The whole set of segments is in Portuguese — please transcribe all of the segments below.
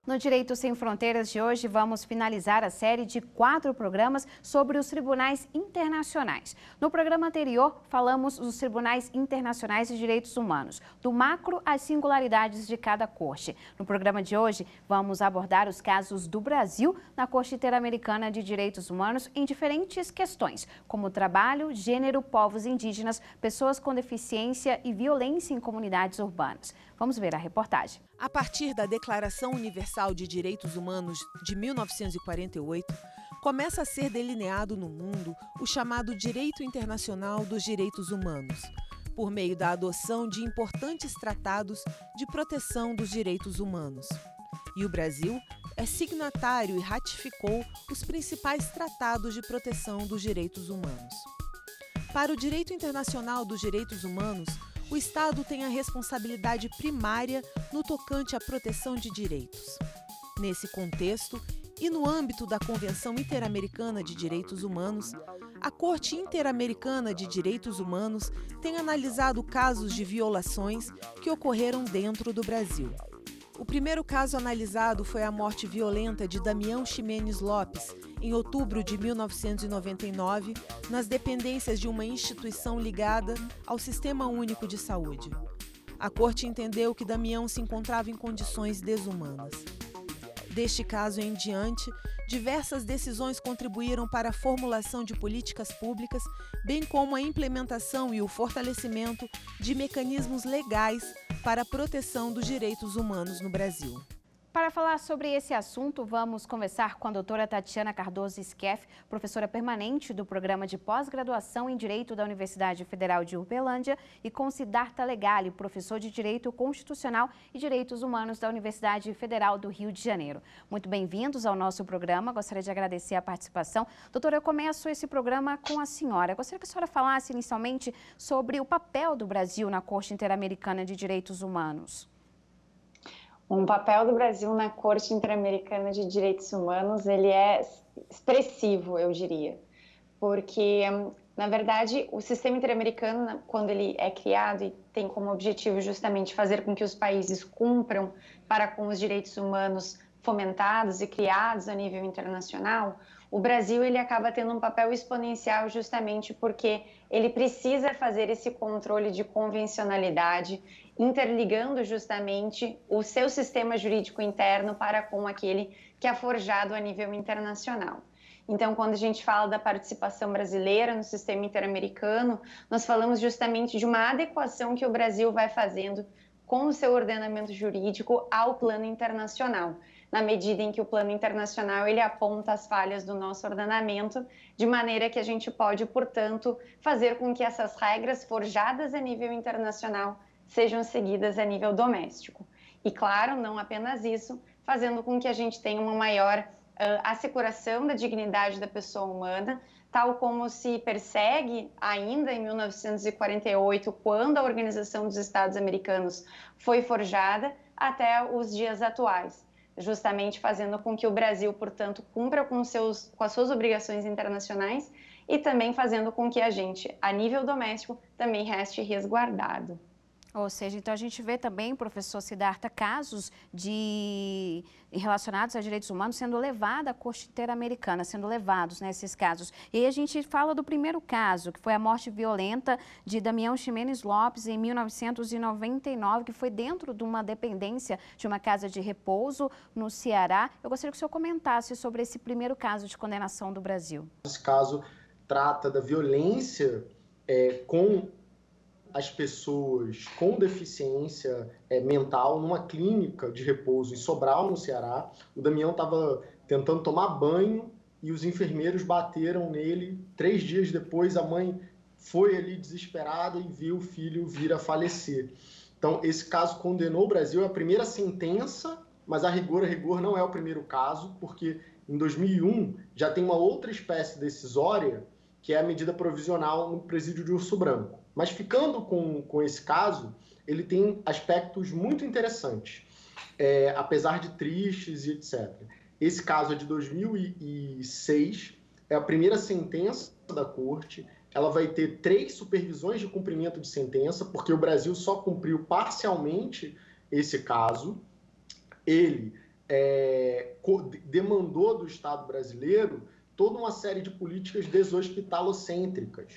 No Direito Sem Fronteiras de hoje, vamos finalizar a série de 4 programas sobre os tribunais internacionais. No programa anterior, falamos dos tribunais internacionais de direitos humanos, do macro às singularidades de cada corte. No programa de hoje, vamos abordar os casos do Brasil na Corte Interamericana de Direitos Humanos em diferentes questões, como trabalho, gênero, povos indígenas, pessoas com deficiência e violência em comunidades urbanas. Vamos ver a reportagem. A partir da Declaração Universal de Direitos Humanos de 1948, começa a ser delineado no mundo o chamado Direito Internacional dos Direitos Humanos, por meio da adoção de importantes tratados de proteção dos direitos humanos. E o Brasil é signatário e ratificou os principais tratados de proteção dos direitos humanos. Para o Direito Internacional dos Direitos Humanos, o Estado tem a responsabilidade primária no tocante à proteção de direitos. Nesse contexto, e no âmbito da Convenção Interamericana de Direitos Humanos, a Corte Interamericana de Direitos Humanos tem analisado casos de violações que ocorreram dentro do Brasil. O primeiro caso analisado foi a morte violenta de Damião Ximenes Lopes, em outubro de 1999, nas dependências de uma instituição ligada ao Sistema Único de Saúde. A Corte entendeu que Damião se encontrava em condições desumanas. Deste caso em diante, diversas decisões contribuíram para a formulação de políticas públicas, bem como a implementação e o fortalecimento de mecanismos legais para a proteção dos direitos humanos no Brasil. Para falar sobre esse assunto, vamos conversar com a doutora Tatiana Cardoso Skeff, professora permanente do Programa de Pós-Graduação em Direito da Universidade Federal de Uberlândia, e com Siddhartha Legale, professor de Direito Constitucional e Direitos Humanos da Universidade Federal do Rio de Janeiro. Muito bem-vindos ao nosso programa, gostaria de agradecer a participação. Doutora, eu começo esse programa com a senhora. Gostaria que a senhora falasse inicialmente sobre o papel do Brasil na Corte Interamericana de Direitos Humanos. O papel do Brasil na Corte Interamericana de Direitos Humanos, ele é expressivo, eu diria, porque, na verdade, o sistema interamericano, quando ele é criado e tem como objetivo justamente fazer com que os países cumpram para com os direitos humanos fomentados e criados a nível internacional, o Brasil ele acaba tendo um papel exponencial justamente porque ele precisa fazer esse controle de convencionalidade, interligando justamente o seu sistema jurídico interno para com aquele que é forjado a nível internacional. Então, quando a gente fala da participação brasileira no sistema interamericano, nós falamos justamente de uma adequação que o Brasil vai fazendo com o seu ordenamento jurídico ao plano internacional, na medida em que o plano internacional ele aponta as falhas do nosso ordenamento, de maneira que a gente pode, portanto, fazer com que essas regras forjadas a nível internacional sejam seguidas a nível doméstico. E, claro, não apenas isso, fazendo com que a gente tenha uma maior asseguração da dignidade da pessoa humana, tal como se persegue ainda em 1948, quando a Organização dos Estados Americanos foi forjada, até os dias atuais, justamente fazendo com que o Brasil, portanto, cumpra com as suas obrigações internacionais e também fazendo com que a gente, a nível doméstico, também reste resguardado. Ou seja, então a gente vê também, professor Siddhartha, casos relacionados a direitos humanos sendo levados à Corte Interamericana, sendo levados nesses casos. E aí a gente fala do primeiro caso, que foi a morte violenta de Damião Ximenes Lopes em 1999, que foi dentro de uma dependência de uma casa de repouso no Ceará. Eu gostaria que o senhor comentasse sobre esse primeiro caso de condenação do Brasil. Esse caso trata da violência com as pessoas com deficiência mental numa clínica de repouso em Sobral, no Ceará. O Damião estava tentando tomar banho e os enfermeiros bateram nele. 3 dias depois, a mãe foi ali desesperada e viu o filho vir a falecer. Então, esse caso condenou o Brasil. É a primeira sentença, mas a rigor não é o primeiro caso, porque em 2001 já tem uma outra espécie decisória, que é a medida provisional no presídio de Urso Branco. Mas ficando com esse caso, ele tem aspectos muito interessantes. apesar de tristes e etc. Esse caso é de 2006, é a primeira sentença da Corte. Ela vai ter 3 supervisões de cumprimento de sentença, porque o Brasil só cumpriu parcialmente esse caso. Ele demandou do Estado brasileiro toda uma série de políticas deshospitalocêntricas.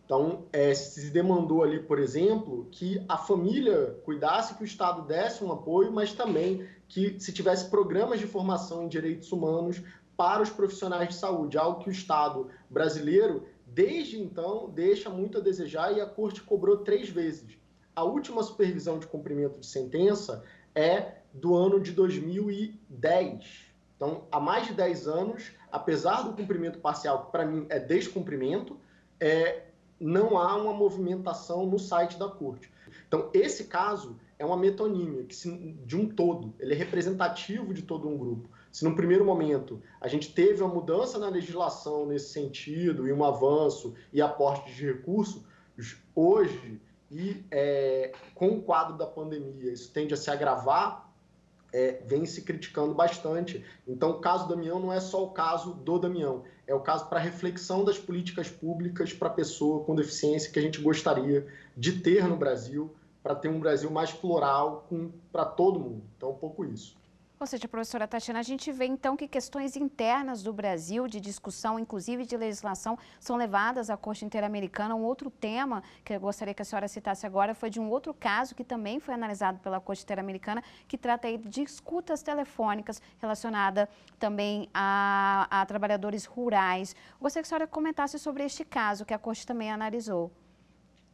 Então, se demandou ali, por exemplo, que a família cuidasse, que o Estado desse um apoio, mas também que se tivesse programas de formação em direitos humanos para os profissionais de saúde, algo que o Estado brasileiro, desde então, deixa muito a desejar, e a Corte cobrou 3 vezes. A última supervisão de cumprimento de sentença é do ano de 2010. Então, há mais de 10 anos, apesar do cumprimento parcial, que para mim é descumprimento, não há uma movimentação no site da Corte. Então, esse caso é uma metonímia de um todo, ele é representativo de todo um grupo. Se no primeiro momento a gente teve uma mudança na legislação nesse sentido, e um avanço e aporte de recursos, hoje, com o quadro da pandemia, isso tende a se agravar, vem se criticando bastante. Então, o caso Damião não é só o caso do Damião, é o caso para reflexão das políticas públicas para a pessoa com deficiência que a gente gostaria de ter no Brasil, para ter um Brasil mais plural para todo mundo. Então, um pouco isso. Ou seja, professora Tatiana, a gente vê então que questões internas do Brasil, de discussão, inclusive de legislação, são levadas à Corte Interamericana. Um outro tema que eu gostaria que a senhora citasse agora foi de um outro caso que também foi analisado pela Corte Interamericana, que trata aí de escutas telefônicas relacionada também a trabalhadores rurais. Eu gostaria que a senhora comentasse sobre este caso que a Corte também analisou.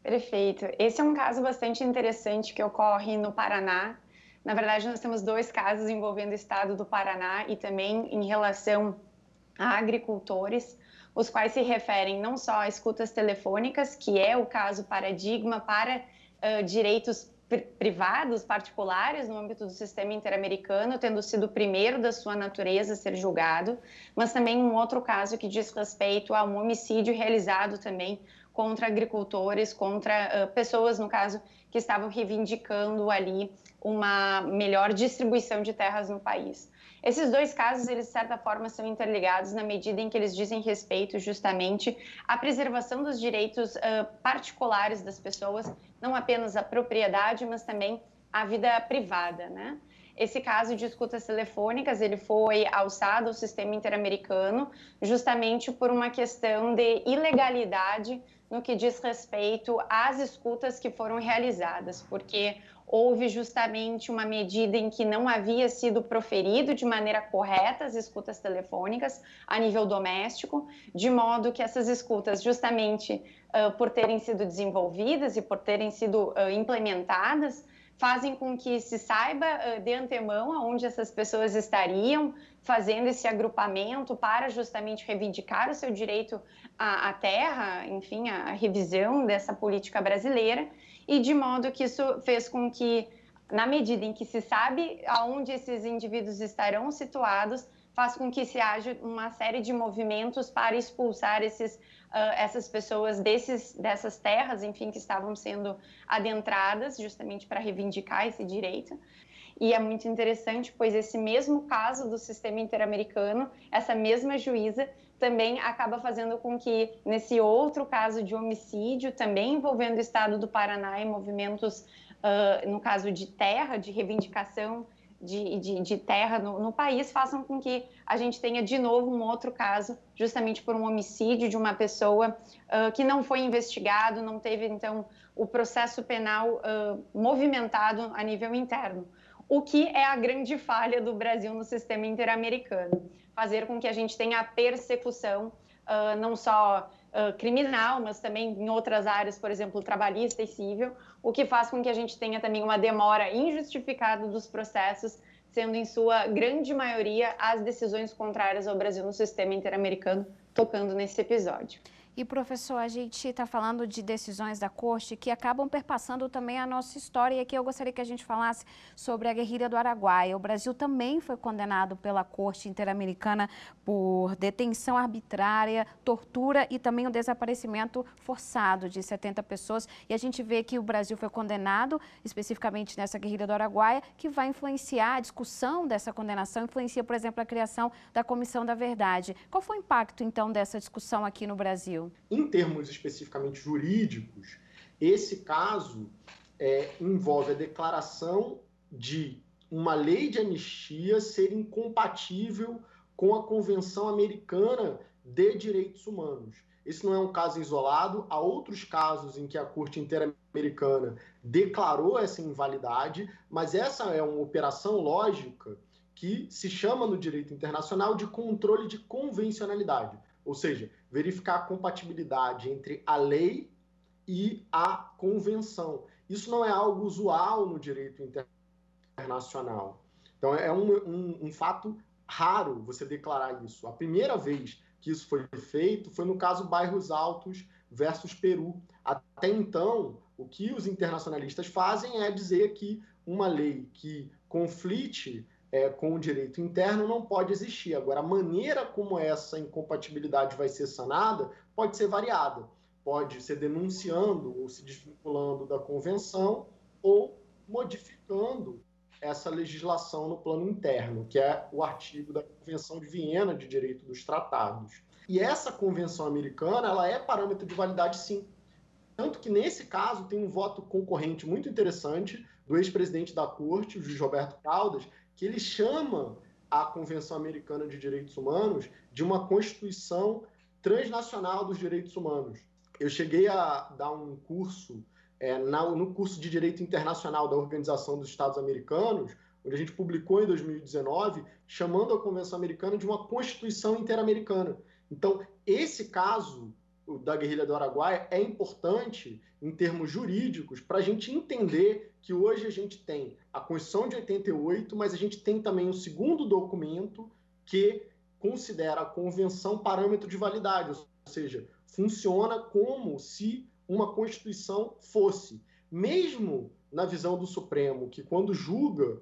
Perfeito. Esse é um caso bastante interessante que ocorre no Paraná. Na verdade, nós temos 2 casos envolvendo o estado do Paraná e também em relação a agricultores, os quais se referem não só a escutas telefônicas, que é o caso paradigma para direitos privados, particulares, no âmbito do sistema interamericano, tendo sido o primeiro da sua natureza a ser julgado, mas também um outro caso que diz respeito a um homicídio realizado também contra agricultores, contra pessoas, no caso, que estavam reivindicando ali uma melhor distribuição de terras no país. Esses 2 casos, eles de certa forma são interligados na medida em que eles dizem respeito justamente à preservação dos direitos particulares das pessoas, não apenas à propriedade, mas também à vida privada, né? Esse caso de escutas telefônicas, ele foi alçado ao sistema interamericano justamente por uma questão de ilegalidade no que diz respeito às escutas que foram realizadas, porque houve justamente uma medida em que não havia sido proferido de maneira correta as escutas telefônicas a nível doméstico, de modo que essas escutas, justamente por terem sido desenvolvidas e por terem sido implementadas, fazem com que se saiba de antemão aonde essas pessoas estariam fazendo esse agrupamento para justamente reivindicar o seu direito à terra, enfim, a revisão dessa política brasileira, e de modo que isso fez com que, na medida em que se sabe aonde esses indivíduos estarão situados, faz com que se haja uma série de movimentos para expulsar essas pessoas dessas terras, enfim, que estavam sendo adentradas justamente para reivindicar esse direito. E é muito interessante, pois esse mesmo caso do sistema interamericano, essa mesma juíza também acaba fazendo com que, nesse outro caso de homicídio, também envolvendo o estado do Paraná e movimentos, no caso de terra, de reivindicação de terra no país, façam com que a gente tenha de novo um outro caso, justamente por um homicídio de uma pessoa que não foi investigado, não teve, então, o processo penal movimentado a nível interno. O que é a grande falha do Brasil no sistema interamericano. Fazer com que a gente tenha a persecução, não só criminal, mas também em outras áreas, por exemplo, trabalhista e civil, o que faz com que a gente tenha também uma demora injustificada dos processos, sendo em sua grande maioria as decisões contrárias ao Brasil no sistema interamericano, tocando nesse episódio. E, professor, a gente está falando de decisões da Corte que acabam perpassando também a nossa história. E aqui eu gostaria que a gente falasse sobre a guerrilha do Araguaia. O Brasil também foi condenado pela Corte Interamericana por detenção arbitrária, tortura e também o desaparecimento forçado de 70 pessoas. E a gente vê que o Brasil foi condenado especificamente nessa guerrilha do Araguaia, que vai influenciar a discussão dessa condenação, influencia, por exemplo, a criação da Comissão da Verdade. Qual foi o impacto, então, dessa discussão aqui no Brasil? Em termos especificamente jurídicos, esse caso envolve a declaração de uma lei de anistia ser incompatível com a Convenção Americana de Direitos Humanos. Esse não é um caso isolado, há outros casos em que a Corte Interamericana declarou essa invalidade, mas essa é uma operação lógica que se chama no direito internacional de controle de convencionalidade, ou seja, verificar a compatibilidade entre a lei e a convenção. Isso não é algo usual no direito internacional. Então, é um fato raro você declarar isso. A primeira vez que isso foi feito foi no caso Bairros Altos versus Peru. Até então, o que os internacionalistas fazem é dizer que uma lei que conflite com o direito interno não pode existir. Agora, a maneira como essa incompatibilidade vai ser sanada pode ser variada. Pode ser denunciando ou se desvinculando da convenção ou modificando essa legislação no plano interno, que é o artigo da Convenção de Viena de Direito dos Tratados. E essa convenção americana, ela é parâmetro de validade, sim. Tanto que, nesse caso, tem um voto concorrente muito interessante do ex-presidente da Corte, o juiz Roberto Caldas, que ele chama a Convenção Americana de Direitos Humanos de uma Constituição transnacional dos direitos humanos. Eu cheguei a dar um curso no curso de Direito Internacional da Organização dos Estados Americanos, onde a gente publicou em 2019, chamando a Convenção Americana de uma Constituição Interamericana. Então, esse caso da guerrilha do Araguaia é importante em termos jurídicos para a gente entender que hoje a gente tem a Constituição de 88, mas a gente tem também um segundo documento que considera a Convenção parâmetro de validade, ou seja, funciona como se uma Constituição fosse. Mesmo na visão do Supremo, que quando julga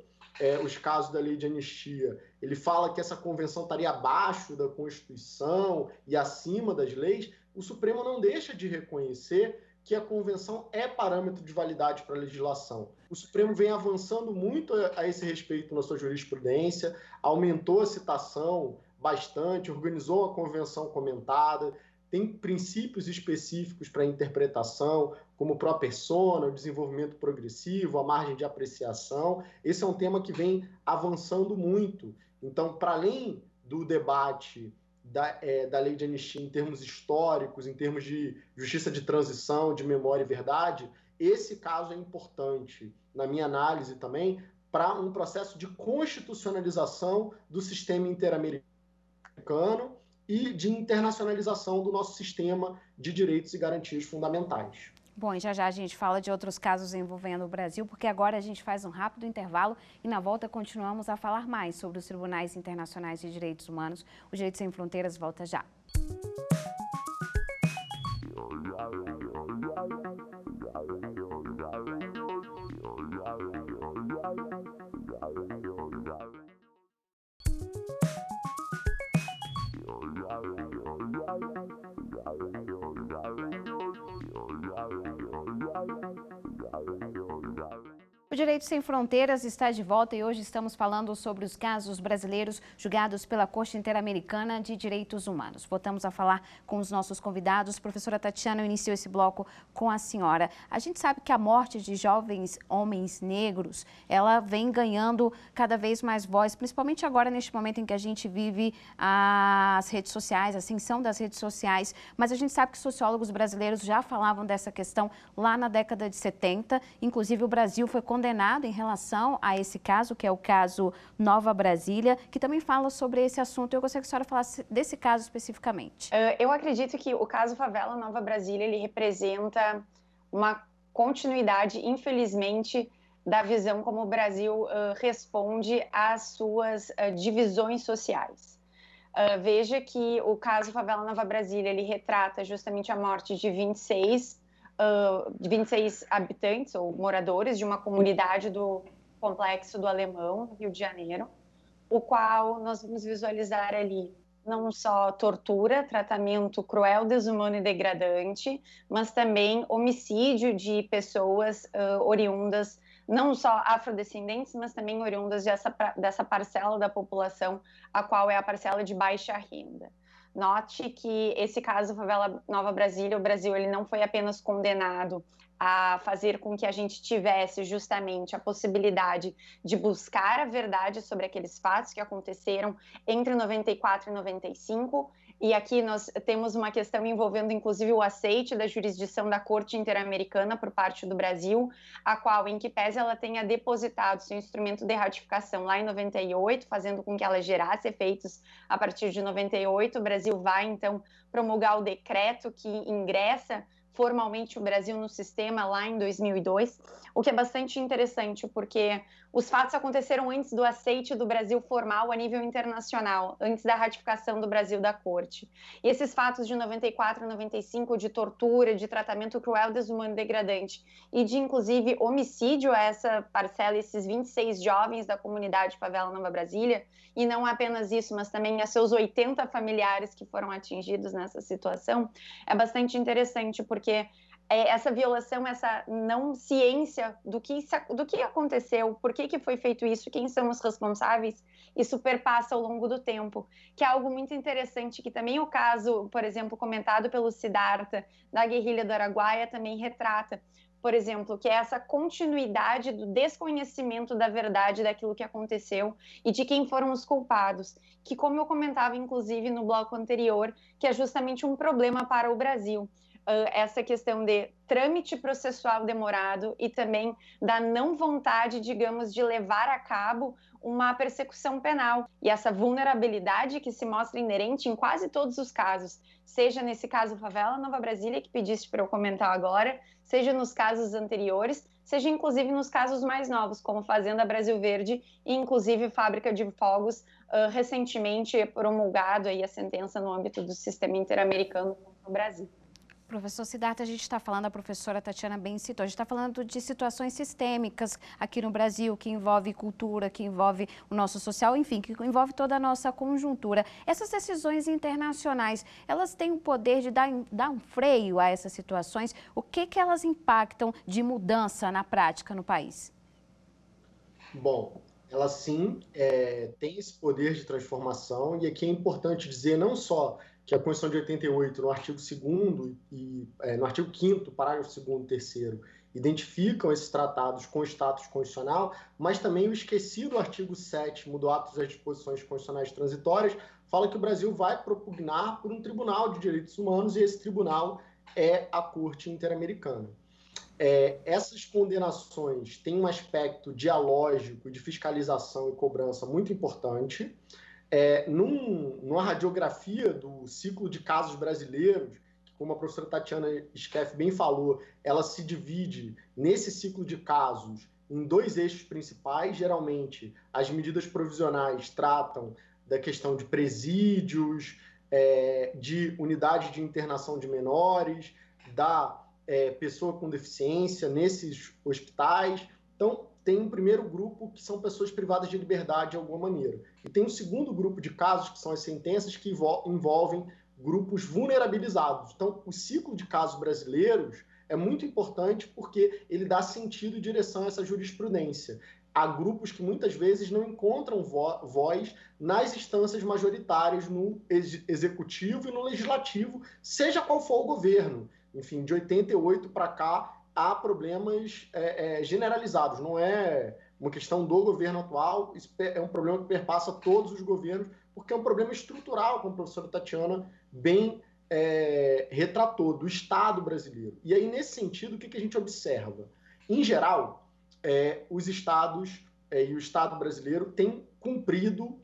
os casos da lei de anistia, ele fala que essa convenção estaria abaixo da Constituição e acima das leis, o Supremo não deixa de reconhecer que a convenção é parâmetro de validade para a legislação. O Supremo vem avançando muito a esse respeito na sua jurisprudência, aumentou a citação bastante, organizou a convenção comentada, tem princípios específicos para interpretação, como o pro persona, o desenvolvimento progressivo, a margem de apreciação. Esse é um tema que vem avançando muito. Então, para além do debate da lei de anistia em termos históricos, em termos de justiça de transição, de memória e verdade, esse caso é importante, na minha análise também, para um processo de constitucionalização do sistema interamericano e de internacionalização do nosso sistema de direitos e garantias fundamentais. Bom, e já a gente fala de outros casos envolvendo o Brasil, porque agora a gente faz um rápido intervalo e na volta continuamos a falar mais sobre os tribunais internacionais de direitos humanos. O Direito Sem Fronteiras volta já. O Direito Sem Fronteiras está de volta e hoje estamos falando sobre os casos brasileiros julgados pela Corte Interamericana de Direitos Humanos. Voltamos a falar com os nossos convidados. Professora Tatiana, eu inicio esse bloco com a senhora. A gente sabe que a morte de jovens homens negros, ela vem ganhando cada vez mais voz, principalmente agora neste momento em que a gente vive as redes sociais, a ascensão das redes sociais. Mas a gente sabe que sociólogos brasileiros já falavam dessa questão lá na década de 70. Inclusive, o Brasil foi condenado em relação a esse caso, que é o caso Nova Brasília, que também fala sobre esse assunto. Eu gostaria que a senhora falasse desse caso especificamente. Eu acredito que o caso Favela Nova Brasília, ele representa uma continuidade, infelizmente, da visão como o Brasil responde às suas divisões sociais. Veja que o caso Favela Nova Brasília, ele retrata justamente a morte de 26 habitantes ou moradores de uma comunidade do Complexo do Alemão, no Rio de Janeiro, o qual nós vamos visualizar ali não só tortura, tratamento cruel, desumano e degradante, mas também homicídio de pessoas oriundas, não só afrodescendentes, mas também oriundas dessa parcela da população, a qual é a parcela de baixa renda. Note que esse caso Favela Nova Brasília, o Brasil ele não foi apenas condenado a fazer com que a gente tivesse justamente a possibilidade de buscar a verdade sobre aqueles fatos que aconteceram entre 94 e 95, e aqui nós temos uma questão envolvendo inclusive o aceite da jurisdição da Corte Interamericana por parte do Brasil, a qual, em que pese ela tenha depositado seu instrumento de ratificação lá em 98, fazendo com que ela gerasse efeitos a partir de 98, o Brasil vai então promulgar o decreto que ingressa formalmente o Brasil no sistema lá em 2002, o que é bastante interessante, porque os fatos aconteceram antes do aceite do Brasil formal a nível internacional, antes da ratificação do Brasil da Corte. E esses fatos de 94 e 95, de tortura, de tratamento cruel, desumano e degradante, e de, inclusive, homicídio a essa parcela, esses 26 jovens da comunidade Favela Nova Brasília, e não apenas isso, mas também a seus 80 familiares que foram atingidos nessa situação, é bastante interessante, porque essa violação, essa não ciência do que aconteceu, por que foi feito isso, quem são os responsáveis, isso perpassa ao longo do tempo, que é algo muito interessante, que também o caso, por exemplo, comentado pelo Siddhartha, da guerrilha do Araguaia, também retrata, por exemplo, que é essa continuidade do desconhecimento da verdade daquilo que aconteceu e de quem foram os culpados, que, como eu comentava, inclusive, no bloco anterior, que é justamente um problema para o Brasil. Essa questão de trâmite processual demorado e também da não vontade, digamos, de levar a cabo uma persecução penal. E essa vulnerabilidade que se mostra inerente em quase todos os casos, seja nesse caso Favela Nova Brasília, que pediste para eu comentar agora, seja nos casos anteriores, seja inclusive nos casos mais novos, como Fazenda Brasil Verde e inclusive Fábrica de Fogos, recentemente promulgado aí a sentença no âmbito do sistema interamericano contra o Brasil. Professor Siddhartha, a gente está falando, a professora Tatiana bem citou, a gente está falando de situações sistêmicas aqui no Brasil, que envolve cultura, que envolve o nosso social, enfim, que envolve toda a nossa conjuntura. Essas decisões internacionais, elas têm o poder de dar um freio a essas situações? O que elas impactam de mudança na prática no país? Bom, elas sim têm esse poder de transformação, e aqui é importante dizer não só que a Constituição de 88, no artigo 2º e no artigo 5º, parágrafo 2º e 3º, identificam esses tratados com status constitucional, mas também o esquecido artigo 7º do Ato das Disposições Constitucionais Transitórias fala que o Brasil vai propugnar por um tribunal de direitos humanos, e esse tribunal é a Corte Interamericana. Essas condenações têm um aspecto dialógico, de fiscalização e cobrança muito importante. Numa radiografia do ciclo de casos brasileiros, como a professora Tatiana Skeff bem falou, ela se divide nesse ciclo de casos em 2 eixos principais. Geralmente, as medidas provisionais tratam da questão de presídios, de unidade de internação de menores, da pessoa com deficiência nesses hospitais. Então, tem um primeiro grupo que são pessoas privadas de liberdade de alguma maneira. E tem um segundo grupo de casos, que são as sentenças, que envolvem grupos vulnerabilizados. Então, o ciclo de casos brasileiros é muito importante porque ele dá sentido e direção a essa jurisprudência. Há grupos que muitas vezes não encontram voz nas instâncias majoritárias, no executivo e no legislativo, seja qual for o governo. Enfim, de 88 para cá, há problemas generalizados, não é uma questão do governo atual, isso é um problema que perpassa todos os governos, porque é um problema estrutural, como a professora Tatiana bem retratou, do Estado brasileiro. E aí, nesse sentido, o que a gente observa? Em geral, os Estados e o Estado brasileiro têm cumprido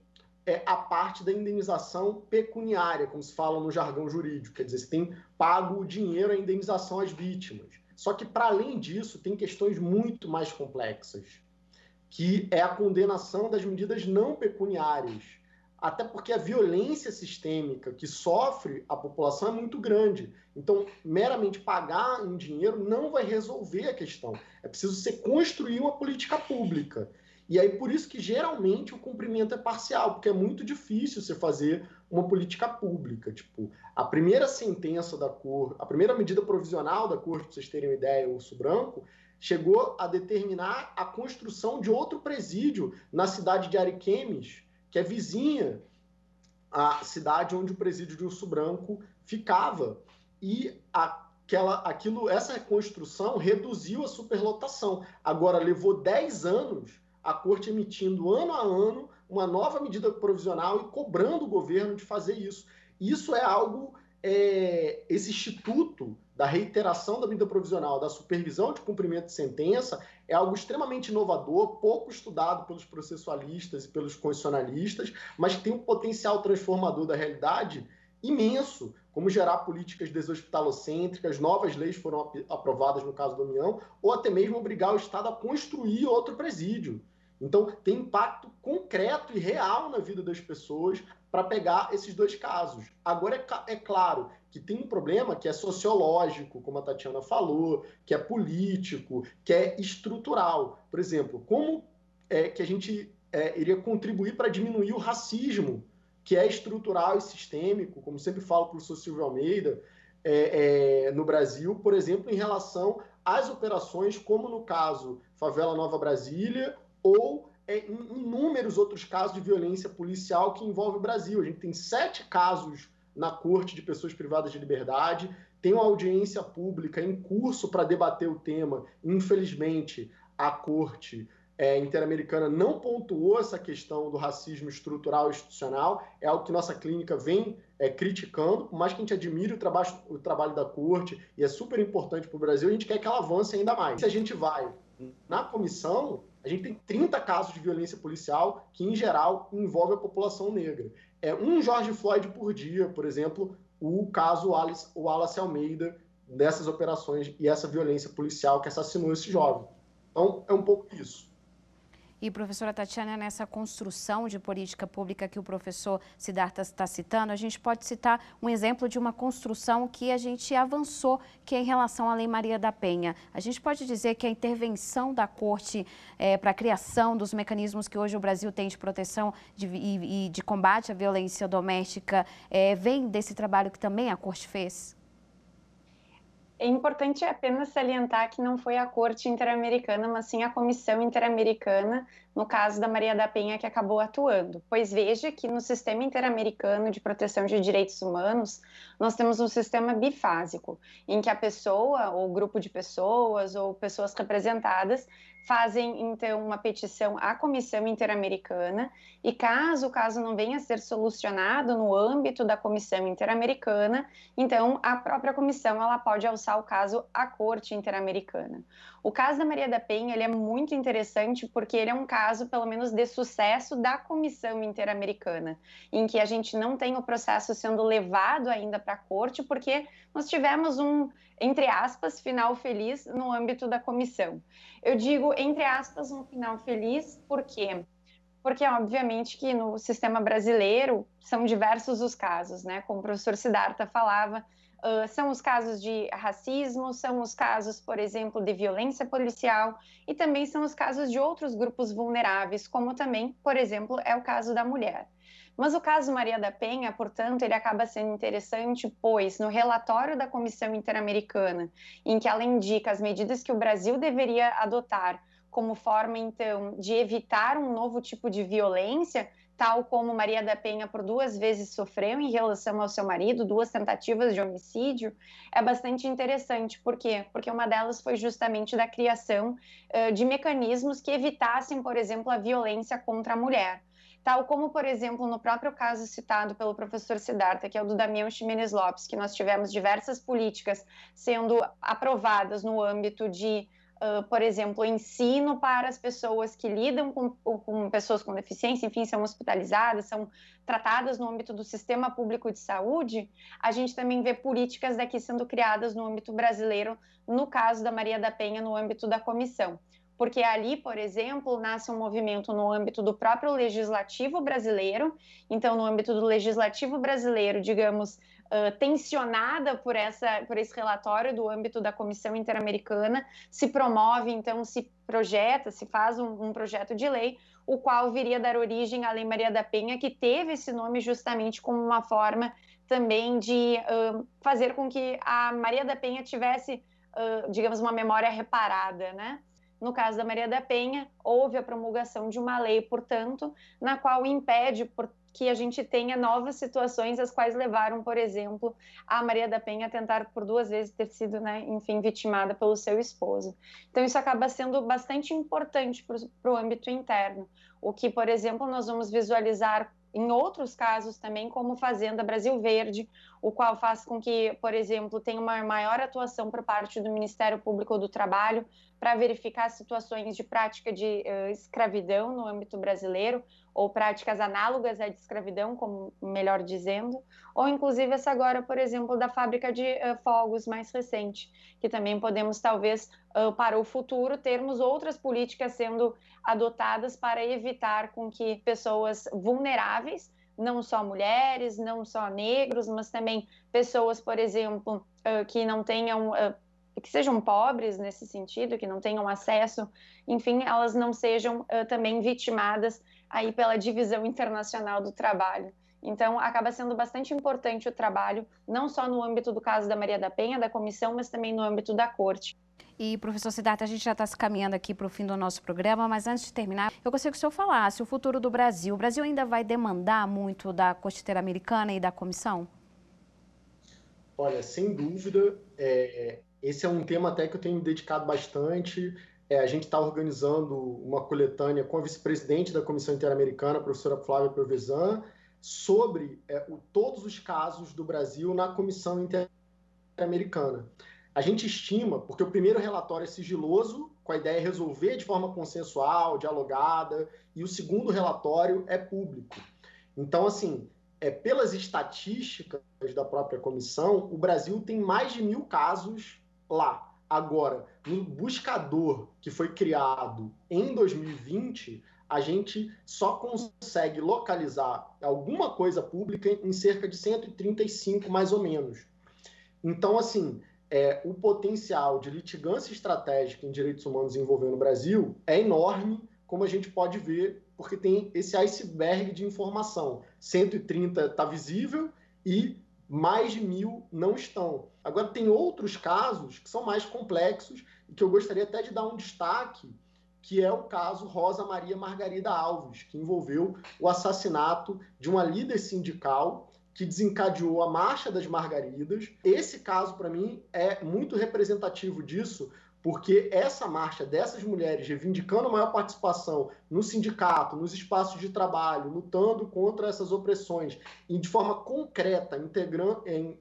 a parte da indenização pecuniária, como se fala no jargão jurídico, quer dizer, você tem pago o dinheiro, a indenização às vítimas. Só que, para além disso, tem questões muito mais complexas, que é a condenação das medidas não pecuniárias, até porque a violência sistêmica que sofre a população é muito grande. Então, meramente pagar em dinheiro não vai resolver a questão. É preciso se construir uma política pública. E aí, por isso que, geralmente, o cumprimento é parcial, porque é muito difícil você fazer uma política pública. Tipo, a primeira sentença da Corte, a primeira medida provisional da Corte, para vocês terem uma ideia, o Urso Branco, chegou a determinar a construção de outro presídio na cidade de Ariquemes, que é vizinha à cidade onde o presídio de Urso Branco ficava. E essa construção reduziu a superlotação. Agora, levou 10 anos a Corte emitindo ano a ano uma nova medida provisional e cobrando o governo de fazer isso. Isso é algo, esse instituto da reiteração da medida provisional, da supervisão de cumprimento de sentença, é algo extremamente inovador, pouco estudado pelos processualistas e pelos constitucionalistas, mas que tem um potencial transformador da realidade imenso, como gerar políticas deshospitalocêntricas, novas leis foram aprovadas no caso da União, ou até mesmo obrigar o Estado a construir outro presídio. Então, tem impacto concreto e real na vida das pessoas para pegar esses dois casos. Agora, é claro que tem um problema que é sociológico, como a Tatiana falou, que é político, que é estrutural. Por exemplo, como que a gente iria contribuir para diminuir o racismo, que é estrutural e sistêmico, como sempre falo para o professor Silvio Almeida, no Brasil, por exemplo, em relação às operações, como no caso Favela Nova Brasília, ou em inúmeros outros casos de violência policial que envolve o Brasil. A gente tem 7 casos na Corte de pessoas privadas de liberdade, tem uma audiência pública em curso para debater o tema. Infelizmente, a Corte Interamericana não pontuou essa questão do racismo estrutural e institucional, é algo que nossa clínica vem criticando, por mais que a gente admire o trabalho da Corte, e é super importante para o Brasil, a gente quer que ela avance ainda mais. Se a gente vai na comissão, a gente tem 30 casos de violência policial que, em geral, envolve a população negra. Um George Floyd por dia, por exemplo, o caso Wallace Almeida, dessas operações e essa violência policial que assassinou esse jovem. Então, é um pouco isso. E, professora Tatiana, nessa construção de política pública que o professor Siddhartha está citando, a gente pode citar um exemplo de uma construção que a gente avançou, que é em relação à Lei Maria da Penha. A gente pode dizer que a intervenção da Corte para a criação dos mecanismos que hoje o Brasil tem de proteção e de combate à violência doméstica vem desse trabalho que também a Corte fez? É importante apenas salientar que não foi a Corte Interamericana, mas sim a Comissão Interamericana, no caso da Maria da Penha, que acabou atuando. Pois veja que no Sistema Interamericano de Proteção de Direitos Humanos, nós temos um sistema bifásico, em que a pessoa, ou grupo de pessoas, ou pessoas representadas, fazem, então, uma petição à Comissão Interamericana e caso o caso não venha a ser solucionado no âmbito da Comissão Interamericana, então a própria comissão ela pode alçar o caso à Corte Interamericana. O caso da Maria da Penha ele é muito interessante porque ele é um caso, pelo menos, de sucesso da Comissão Interamericana, em que a gente não tem o processo sendo levado ainda para a Corte, porque nós tivemos um, entre aspas, final feliz no âmbito da comissão. Eu digo, entre aspas, um final feliz, por quê? Porque, obviamente, que no sistema brasileiro são diversos os casos, né? Como o professor Siddhartha falava, são os casos de racismo, são os casos, por exemplo, de violência policial e também são os casos de outros grupos vulneráveis, como também, por exemplo, é o caso da mulher. Mas o caso Maria da Penha, portanto, ele acaba sendo interessante, pois no relatório da Comissão Interamericana, em que ela indica as medidas que o Brasil deveria adotar como forma, então, de evitar um novo tipo de violência, tal como Maria da Penha por 2 vezes sofreu em relação ao seu marido, 2 tentativas de homicídio, é bastante interessante. Por quê? Porque uma delas foi justamente da criação de mecanismos que evitassem, por exemplo, a violência contra a mulher. Tal como, por exemplo, no próprio caso citado pelo professor Siddhartha, que é o do Damião Ximenes Lopes, que nós tivemos diversas políticas sendo aprovadas no âmbito de, por exemplo, ensino para as pessoas que lidam com pessoas com deficiência, enfim, são hospitalizadas, são tratadas no âmbito do sistema público de saúde, a gente também vê políticas daqui sendo criadas no âmbito brasileiro, no caso da Maria da Penha, no âmbito da comissão. porque ali, por exemplo, nasce um movimento no âmbito do próprio legislativo brasileiro. Então, no âmbito do legislativo brasileiro, digamos, tensionada por esse relatório do âmbito da Comissão Interamericana, se promove, então, se projeta, se faz um projeto de lei, o qual viria a dar origem à Lei Maria da Penha, que teve esse nome justamente como uma forma também de fazer com que a Maria da Penha tivesse, digamos, uma memória reparada, né? No caso da Maria da Penha, houve a promulgação de uma lei, portanto, na qual impede que a gente tenha novas situações, as quais levaram, por exemplo, a Maria da Penha a tentar por 2 vezes ter sido, né, enfim, vitimada pelo seu esposo. Então, isso acaba sendo bastante importante para o âmbito interno, o que, por exemplo, nós vamos visualizar em outros casos também, como Fazenda Brasil Verde, o qual faz com que, por exemplo, tenha uma maior atuação por parte do Ministério Público do Trabalho para verificar situações de prática de escravidão no âmbito brasileiro, ou práticas análogas à de escravidão, como melhor dizendo, ou inclusive essa agora, por exemplo, da fábrica de fogos mais recente, que também podemos, talvez, para o futuro, termos outras políticas sendo adotadas para evitar com que pessoas vulneráveis, não só mulheres, não só negros, mas também pessoas, por exemplo, que não tenham, que sejam pobres nesse sentido, que não tenham acesso, enfim, elas não sejam também vitimadas aí pela divisão internacional do trabalho. Então, acaba sendo bastante importante o trabalho, não só no âmbito do caso da Maria da Penha, da comissão, mas também no âmbito da corte. E, professor Siddhartha, a gente já está se caminhando aqui para o fim do nosso programa, mas antes de terminar, eu gostaria que o senhor falasse o futuro do Brasil. O Brasil ainda vai demandar muito da Corte Interamericana e da comissão? Olha, sem dúvida, esse é um tema até que eu tenho me dedicado bastante. A gente está organizando uma coletânea com a vice-presidente da Comissão Interamericana, a professora Flávia Piovesan, sobre todos os casos do Brasil na Comissão Interamericana. A gente estima, porque o primeiro relatório é sigiloso, com a ideia de resolver de forma consensual, dialogada, e o segundo relatório é público. Então, assim, pelas estatísticas da própria comissão, o Brasil tem mais de 1.000 casos lá. Agora, no buscador que foi criado em 2020, a gente só consegue localizar alguma coisa pública em cerca de 135, mais ou menos. Então, assim, o potencial de litigância estratégica em direitos humanos envolvendo o Brasil é enorme, como a gente pode ver, porque tem esse iceberg de informação. 130 está visível e mais de 1.000 não estão. Agora, tem outros casos que são mais complexos e que eu gostaria até de dar um destaque, que é o caso Rosa Maria Margarida Alves, que envolveu o assassinato de uma líder sindical que desencadeou a Marcha das Margaridas. Esse caso, para mim, é muito representativo disso, porque essa marcha dessas mulheres reivindicando a maior participação no sindicato, nos espaços de trabalho, lutando contra essas opressões e de forma concreta,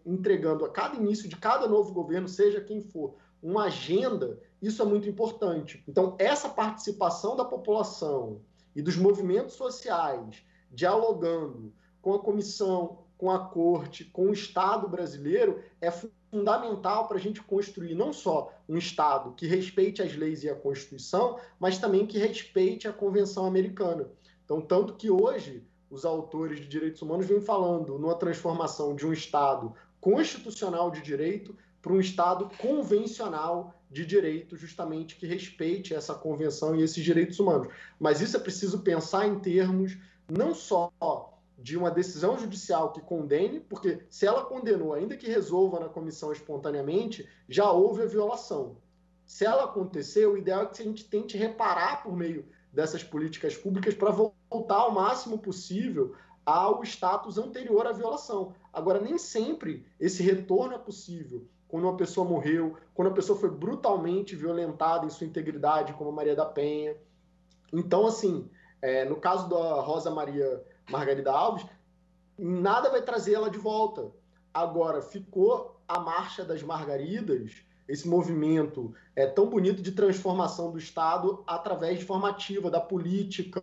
entregando a cada início de cada novo governo, seja quem for, uma agenda, isso é muito importante. Então, essa participação da população e dos movimentos sociais, dialogando com a comissão, com a corte, com o Estado brasileiro, é fundamental para a gente construir não só um Estado que respeite as leis e a Constituição, mas também que respeite a Convenção Americana. Então, tanto que hoje os autores de direitos humanos vêm falando numa transformação de um Estado constitucional de direito para um Estado convencional de direito, justamente que respeite essa Convenção e esses direitos humanos. Mas isso é preciso pensar em termos não só de uma decisão judicial que condene, porque se ela condenou, ainda que resolva na comissão espontaneamente, já houve a violação. Se ela acontecer, o ideal é que a gente tente reparar por meio dessas políticas públicas para voltar ao máximo possível ao status anterior à violação. Agora, nem sempre esse retorno é possível. Quando uma pessoa morreu, quando a pessoa foi brutalmente violentada em sua integridade, como a Maria da Penha. Então, assim, no caso da Rosa Maria Margarida Alves, nada vai trazer ela de volta. Agora, ficou a Marcha das Margaridas, esse movimento tão bonito de transformação do Estado através de forma ativa da política,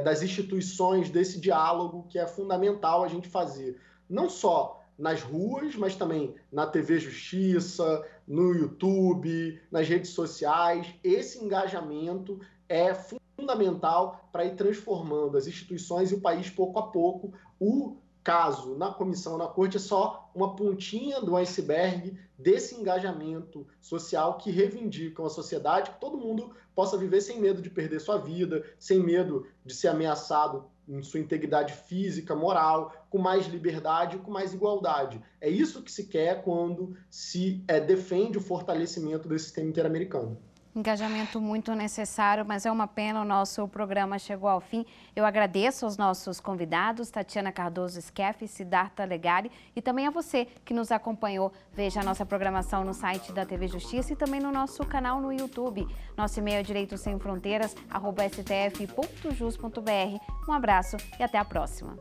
das instituições, desse diálogo que é fundamental a gente fazer. Não só nas ruas, mas também na TV Justiça, no YouTube, nas redes sociais. Esse engajamento é fundamental para ir transformando as instituições e o país pouco a pouco. O caso na comissão, na corte, é só uma pontinha do iceberg desse engajamento social que reivindica uma sociedade que todo mundo possa viver sem medo de perder sua vida, sem medo de ser ameaçado em sua integridade física, moral, com mais liberdade, com mais igualdade. É isso que se quer quando se defende o fortalecimento desse sistema interamericano. Engajamento muito necessário, mas é uma pena, o nosso programa chegou ao fim. Eu agradeço aos nossos convidados, Tatiana Cardoso Skeff, Siddhartha Legari, e também a você que nos acompanhou. Veja a nossa programação no site da TV Justiça e também no nosso canal no YouTube. Nosso e-mail é direitosemfronteiras@stf.jus.br. Um abraço e até a próxima.